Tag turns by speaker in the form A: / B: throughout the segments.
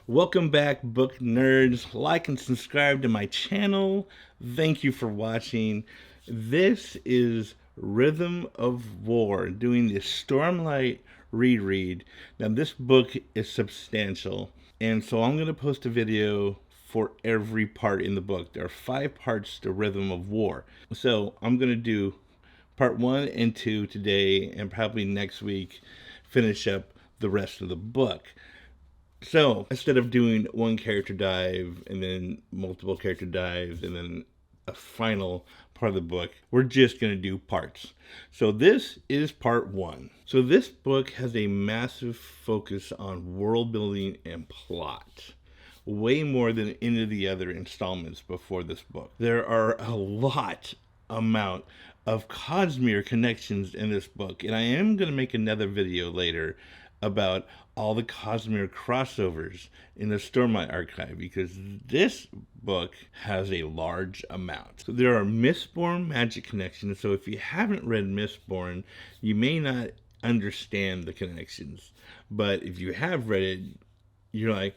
A: Welcome back, book nerds. Like and subscribe to my channel. Thank you for watching. This is Rhythm of War, doing the Stormlight Re-read. Now, this book is substantial, and so I'm going to post a video for every part in the book. There are 5 parts to Rhythm of War. So I'm going to do part 1 and 2 today, and probably next week finish up the rest of the book. So instead of doing one character dive and then multiple character dives and then a final part of the book, we're just going to do parts. So this is part 1. So this book has a massive focus on world building and plot. Way more than any of the other installments before this book. There are a lot amount of cosmere connections in this book, and I am going to make another video later about all the cosmere crossovers in the Stormlight Archive, because this book has a large amount. So there are Mistborn magic connections, so if you haven't read Mistborn, you may not understand the connections, but if you have read it, you're like,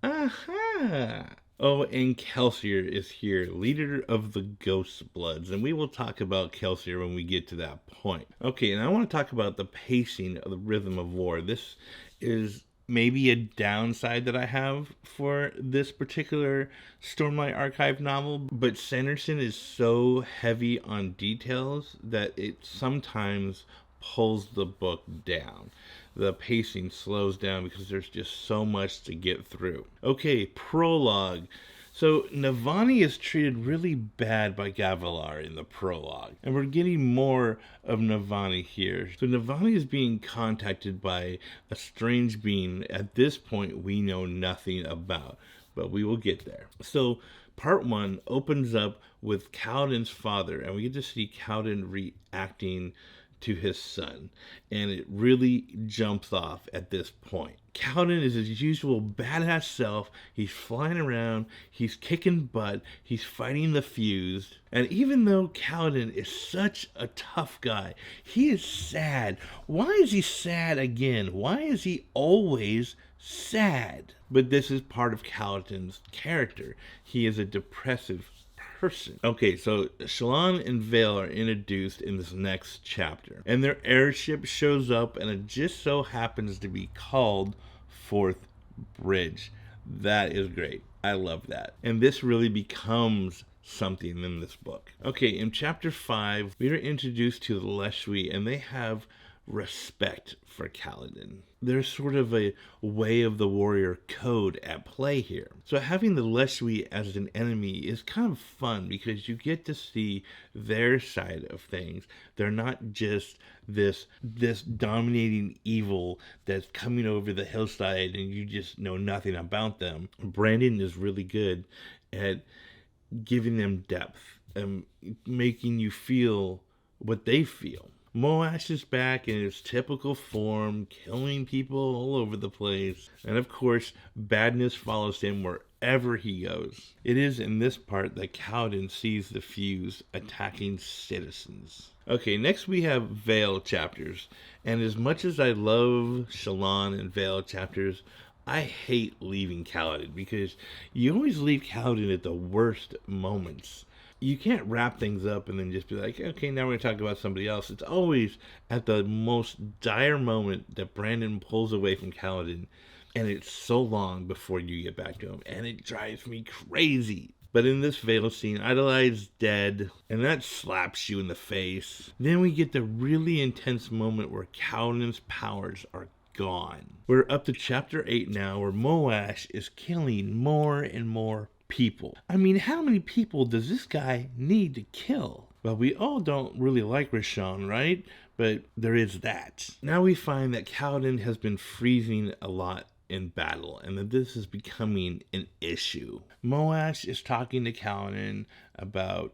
A: aha! Oh, and Kelsier is here, leader of the Ghost Bloods, and we will talk about Kelsier when we get to that point. Okay, and I want to talk about the pacing of the Rhythm of War. This is maybe a downside that I have for this particular Stormlight Archive novel, but Sanderson is so heavy on details that it sometimes pulls the book down. The pacing slows down because there's just so much to get through. Okay, prologue. So Navani is treated really bad by Gavilar in the prologue, and we're getting more of Navani here. So Navani is being contacted by a strange being at this point we know nothing about, but we will get there. So part 1 opens up with Cowden's father, and we get to see Cowden reacting to his son, and it really jumps off at this point. Cowden is his usual badass self. He's flying around, he's kicking butt, he's fighting the fused, and even though Cowden is such a tough guy, he is sad. Why is he sad again? Why is he always sad? But this is part of Cowden's character. He is a depressive person. Okay, so Shallan and Vale are introduced in this next chapter, and their airship shows up, and it just so happens to be called Fourth Bridge. That is great. I love that. And this really becomes something in this book. Okay, in chapter 5, we are introduced to the Lashwi, and they have respect for Caledon. There's sort of a way of the warrior code at play here. So having the Lashwi as an enemy is kind of fun because you get to see their side of things. They're not just this dominating evil that's coming over the hillside and you just know nothing about them. Brandon is really good at giving them depth and making you feel what they feel. Moash is back in his typical form, killing people all over the place. And of course, badness follows him wherever he goes. It is in this part that Cowden sees the fuse attacking citizens. Okay, next we have Vale chapters. And as much as I love Shallan and Vale chapters, I hate leaving Caledon because you always leave Caledon at the worst moments. You can't wrap things up and then just be like, okay, now we're going to talk about somebody else. It's always at the most dire moment that Brandon pulls away from Caledon, and it's so long before you get back to him, and it drives me crazy. But in this Vale scene, Adeline's dead, and that slaps you in the face. Then we get the really intense moment where Cowden's powers are gone. We're up to chapter 8 now, where Moash is killing more and more people. I mean, how many people does this guy need to kill? Well, we all don't really like Rashawn, right? But there is that. Now we find that Cowden has been freezing a lot in battle, and that this is becoming an issue. Moash is talking to Cowden about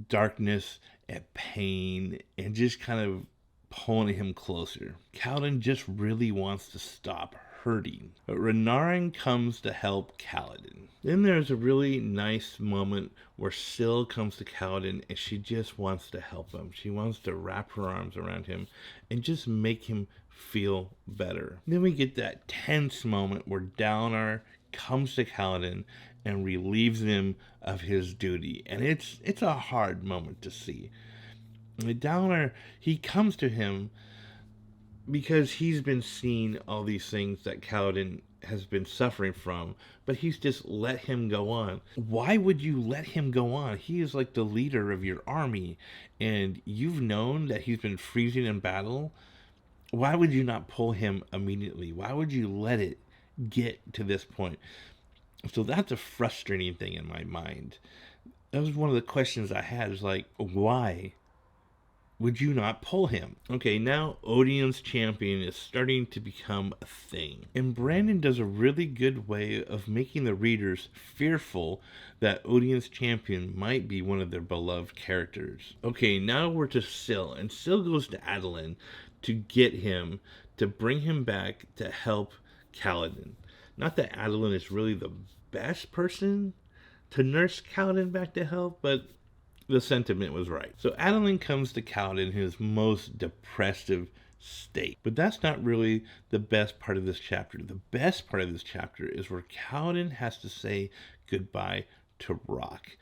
A: darkness and pain, and just kind of pulling him closer. Cowden just really wants to stop hurting. But Renarin comes to help Caledon. Then there's a really nice moment where Syl comes to Caledon and she just wants to help him. She wants to wrap her arms around him and just make him feel better. Then we get that tense moment where Dalinar comes to Caledon and relieves him of his duty. And it's a hard moment to see. The Downer, he comes to him because he's been seeing all these things that Caledon has been suffering from, but he's just let him go on. Why would you let him go on? He is like the leader of your army, and you've known that he's been freezing in battle. Why would you not pull him immediately? Why would you let it get to this point? So that's a frustrating thing in my mind. That was one of the questions I had, is like, why would you not pull him? Okay, now Odium's champion is starting to become a thing. And Brandon does a really good way of making the readers fearful that Odium's champion might be one of their beloved characters. Okay, now we're to Syl, and Syl goes to Adeline to get him, to bring him back to help Caledon. Not that Adeline is really the best person to nurse Caledon back to health, but the sentiment was right. So Adeline comes to Cowden in his most depressive state. But that's not really the best part of this chapter. The best part of this chapter is where Cowden has to say goodbye to Rock.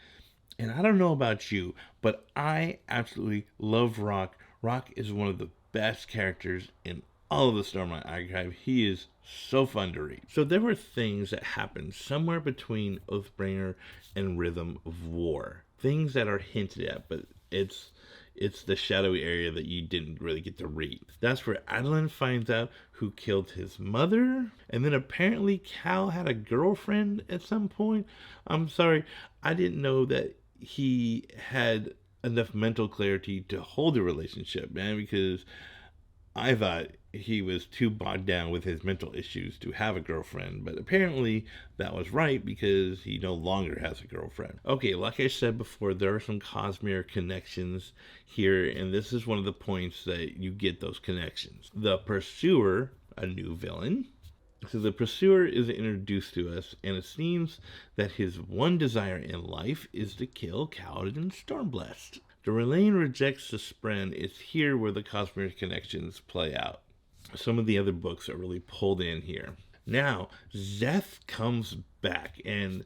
A: And I don't know about you, but I absolutely love Rock. Rock is one of the best characters in all of the Stormlight Archive. He is so fun to read. So there were things that happened somewhere between Oathbringer and Rhythm of War. Things that are hinted at, but it's the shadowy area that you didn't really get to read. That's where Adeline finds out who killed his mother, and then apparently Cal had a girlfriend at some point. I'm sorry, I didn't know that he had enough mental clarity to hold a relationship, man, because I thought he was too bogged down with his mental issues to have a girlfriend, but apparently that was right because he no longer has a girlfriend. Okay, like I said before, there are some cosmere connections here, and this is one of the points that you get those connections. The Pursuer, a new villain. So the Pursuer is introduced to us, and it seems that his one desire in life is to kill Caledon Stormblessed. The Relaine rejects the Spren. It's here where the cosmere connections play out. Some of the other books are really pulled in here. Now, Szeth comes back, and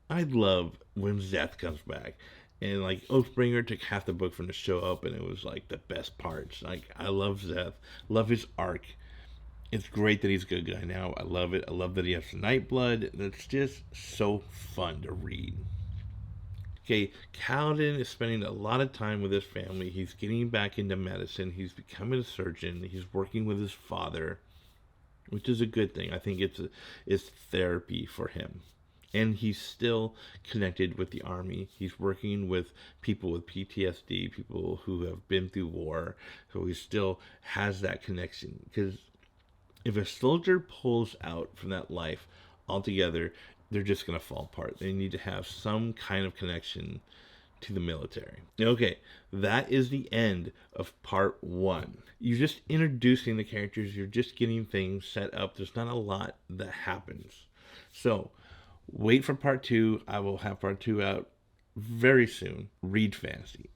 A: I love when Szeth comes back. And like Oathbringer took half the book from the show up, and it was like the best parts. Like, I love Szeth, love his arc. It's great that he's a good guy now. I love it. I love that he has Nightblood. It's just so fun to read. Okay, Cowden is spending a lot of time with his family. He's getting back into medicine. He's becoming a surgeon. He's working with his father, which is a good thing. I think it's therapy for him. And he's still connected with the army. He's working with people with PTSD, people who have been through war. So he still has that connection. Because if a soldier pulls out from that life altogether, they're just going to fall apart. They need to have some kind of connection to the military. Okay, that is the end of part 1. You're just introducing the characters. You're just getting things set up. There's not a lot that happens. So, wait for part 2. I will have part 2 out very soon. Read fantasy.